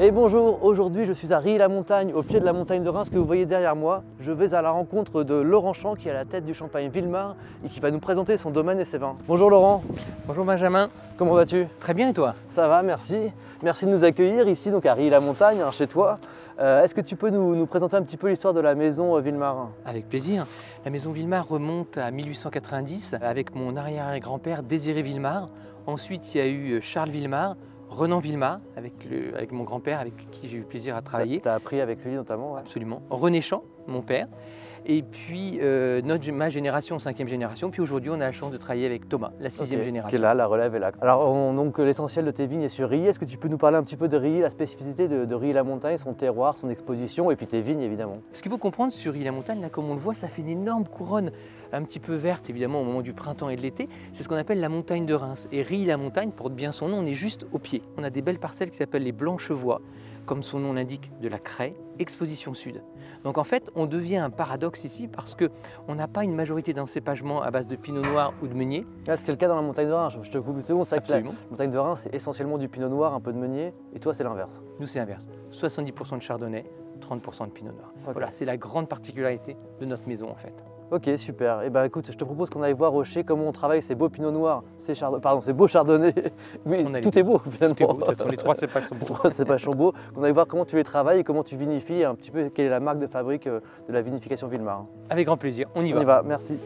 Et bonjour, aujourd'hui je suis à Rilly-la-Montagne, au pied de la montagne de Reims que vous voyez derrière moi. Je vais à la rencontre de Laurent Champ qui est à la tête du champagne Wilmar et qui va nous présenter son domaine et ses vins. Bonjour Laurent. Bonjour Benjamin. Comment vas-tu? Très bien et toi? Ça va, merci. Merci de nous accueillir ici donc à Rilly-la-Montagne, chez toi. Est-ce que tu peux nous présenter un petit peu l'histoire de la maison Wilmar? Avec plaisir. La maison Wilmar remonte à 1890 avec mon arrière-grand-père Désiré Wilmar. Ensuite il y a eu Charles Wilmar, Renan Wilmar, avec mon grand-père, avec qui j'ai eu plaisir à travailler. Tu as appris avec lui notamment, ouais. Absolument. René Champ, mon père. Et puis ma génération, 5e génération. Puis aujourd'hui, on a la chance de travailler avec Thomas, la 6e génération. Qui est là, la relève est là. Alors, donc l'essentiel de tes vignes est sur Rilly. Est-ce que tu peux nous parler un petit peu de Rilly, la spécificité de Rilly-la-Montagne, son terroir, son exposition et puis tes vignes évidemment? Ce qu'il faut comprendre sur Rilly-la-Montagne, là, comme on le voit, ça fait une énorme couronne un petit peu verte évidemment au moment du printemps et de l'été. C'est ce qu'on appelle la montagne de Reims. Et Rilly-la-Montagne porte bien son nom, on est juste au pied. On a des belles parcelles qui s'appellent les Blanchevoies, comme son nom l'indique, de la craie, exposition sud. Donc en fait, on devient un paradoxe ici parce qu'on n'a pas une majorité d'encépagement à base de pinot noir ou de meunier. Ah, c'est le cas dans la montagne de Reims, je te coupe une seconde, c'est vrai que la montagne de Reims c'est essentiellement du pinot noir, un peu de meunier, et toi c'est l'inverse. Nous c'est l'inverse, 70% de chardonnay, 30% de pinot noir. Okay. Voilà, c'est la grande particularité de notre maison en fait. Ok, super. Et ben écoute, je te propose qu'on aille voir au chai comment on travaille ces beaux pinots noirs, ces beaux chardonnays. Oui, tout est beau finalement. Tout est beau, de toute façon, les trois cépages sont beaux. Les trois cépages sont beaux. On aille voir comment tu les travailles et comment tu vinifies, un petit peu quelle est la marque de fabrique de la vinification Wilmar. Avec grand plaisir, on y va. On y va, merci.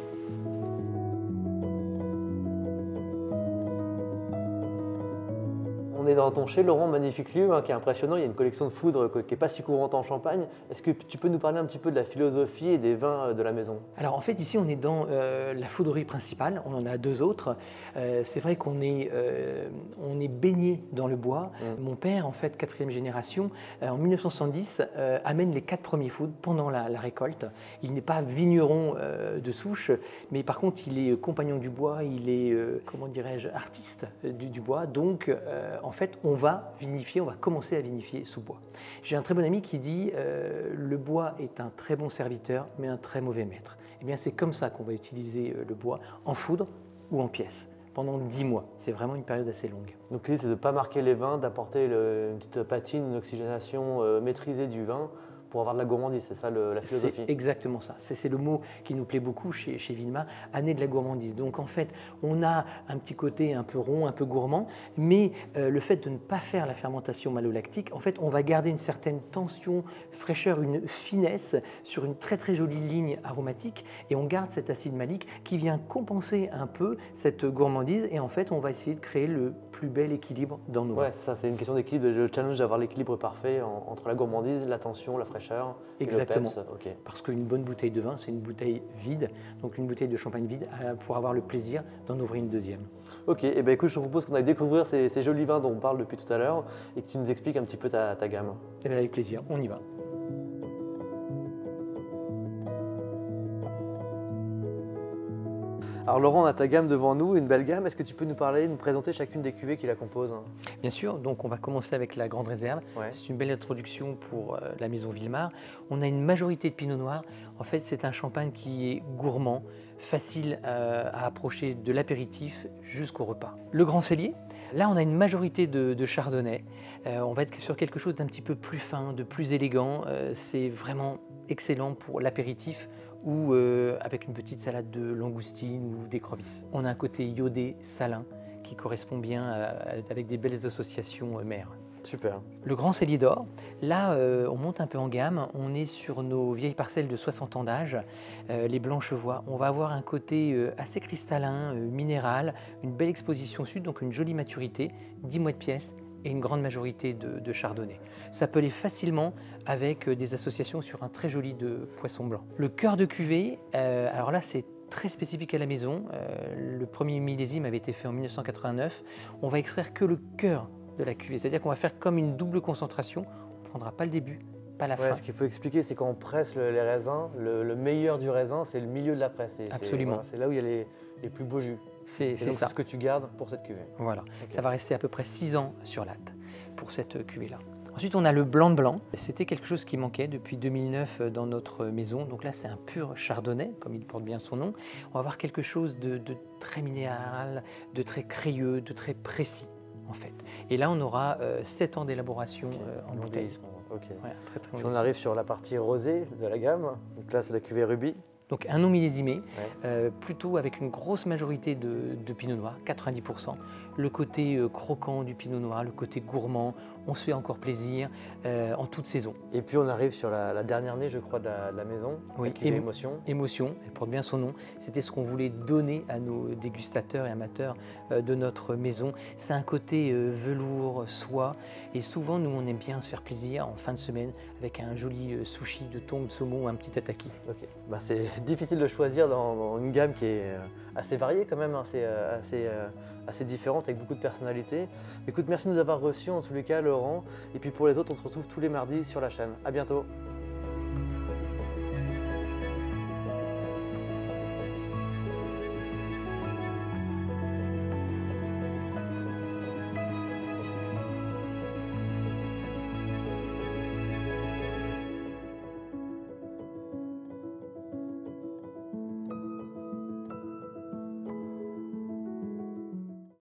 On est dans ton chai, Laurent, magnifique lieu qui est impressionnant. Il y a une collection de foudres qui n'est pas si courante en Champagne. Est-ce que tu peux nous parler un petit peu de la philosophie et des vins de la maison? Alors en fait ici on est dans la foudrerie principale, on en a deux autres. C'est vrai qu'on est, baigné dans le bois. Mon père, en fait 4e génération, en 1970 amène les 4 premiers foudres pendant la récolte. Il n'est pas vigneron de souche, mais par contre il est compagnon du bois, il est, comment dirais-je, artiste du bois. Donc en fait, on va vinifier, on va commencer à vinifier sous bois. J'ai un très bon ami qui dit le bois est un très bon serviteur, mais un très mauvais maître. Eh bien, c'est comme ça qu'on va utiliser le bois, en foudre ou en pièces, pendant 10 mois. C'est vraiment une période assez longue. Donc l'idée, c'est de ne pas marquer les vins, d'apporter une petite patine, une oxygénation maîtrisée du vin, pour avoir de la gourmandise, c'est ça la philosophie? C'est exactement ça. C'est le mot qui nous plaît beaucoup chez Wilmar, amener de la gourmandise. Donc en fait, on a un petit côté un peu rond, un peu gourmand, mais le fait de ne pas faire la fermentation malolactique, en fait, on va garder une certaine tension, fraîcheur, une finesse sur une très très jolie ligne aromatique et on garde cet acide malique qui vient compenser un peu cette gourmandise et en fait, on va essayer de créer le plus bel équilibre dans nos vins. Ouais, ça c'est une question d'équilibre, le challenge d'avoir l'équilibre parfait entre la gourmandise, la tension, la fraîcheur. Exactement, et le peps. Okay. Parce qu'une bonne bouteille de vin, c'est une bouteille vide, donc une bouteille de champagne vide pour avoir le plaisir d'en ouvrir une deuxième. Ok, et ben écoute, je te propose qu'on aille découvrir ces jolis vins dont on parle depuis tout à l'heure et que tu nous expliques un petit peu ta gamme. Et bien avec plaisir, on y va. Alors Laurent, on a ta gamme devant nous, une belle gamme. Est-ce que tu peux nous parler, nous présenter chacune des cuvées qui la composent? Bien sûr, donc on va commencer avec la Grande Réserve. Ouais. C'est une belle introduction pour la maison Wilmar. On a une majorité de pinot noir. En fait, c'est un champagne qui est gourmand, facile à approcher de l'apéritif jusqu'au repas. Le Grand Cellier, là on a une majorité de chardonnay. On va être sur quelque chose d'un petit peu plus fin, de plus élégant. C'est vraiment excellent pour l'apéritif ou avec une petite salade de langoustine ou d'écrevisse. On a un côté iodé, salin, qui correspond bien avec des belles associations mères. Super. Le Grand Cellier d'Or, là on monte un peu en gamme, on est sur nos vieilles parcelles de 60 ans d'âge, les Blanchevoies. On va avoir un côté assez cristallin, minéral, une belle exposition sud, donc une jolie maturité, 10 mois de pièce, et une grande majorité de chardonnay. Ça peut aller facilement avec des associations sur un très joli de poisson blanc. Le cœur de cuvée, alors là c'est très spécifique à la maison. Le premier millésime avait été fait en 1989. On va extraire que le cœur de la cuvée, c'est-à-dire qu'on va faire comme une double concentration. On ne prendra pas le début, pas la fin. Ce qu'il faut expliquer, c'est quand on presse les raisins, le meilleur du raisin, c'est le milieu de la presse. Absolument. C'est là où il y a les plus beaux jus. C'est ça. C'est ce que tu gardes pour cette cuvée. Voilà, okay. Ça va rester à peu près 6 ans sur latte pour cette cuvée-là. Ensuite, on a le blanc de blanc. C'était quelque chose qui manquait depuis 2009 dans notre maison. Donc là, c'est un pur chardonnay, comme il porte bien son nom. On va avoir quelque chose de très minéral, de très crayeux, de très précis. en fait. Et là, on aura 7 ans d'élaboration en bouteille. Ok. Ouais, très, très Puis on arrive sur la partie rosée de la gamme. Donc là, c'est la cuvée Ruby. Donc un non millésimé, plutôt avec une grosse majorité de pinot noir, 90%. Le côté croquant du pinot noir, le côté gourmand, on se fait encore plaisir en toute saison. Et puis on arrive sur la dernière née, je crois, de la maison, Oui, la cuvée Émotion. Émotion, elle porte bien son nom. C'était ce qu'on voulait donner à nos dégustateurs et amateurs de notre maison. C'est un côté velours, soie. Et souvent, nous, on aime bien se faire plaisir en fin de semaine avec un joli sushi de thon, de saumon ou un petit tataki. Ok. Bah, c'est difficile de choisir dans une gamme qui est assez variée quand même, hein. C'est assez différente avec beaucoup de personnalités. Écoute, merci de nous avoir reçus en tous les cas, Laurent. Et puis pour les autres, on se retrouve tous les mardis sur la chaîne. À bientôt.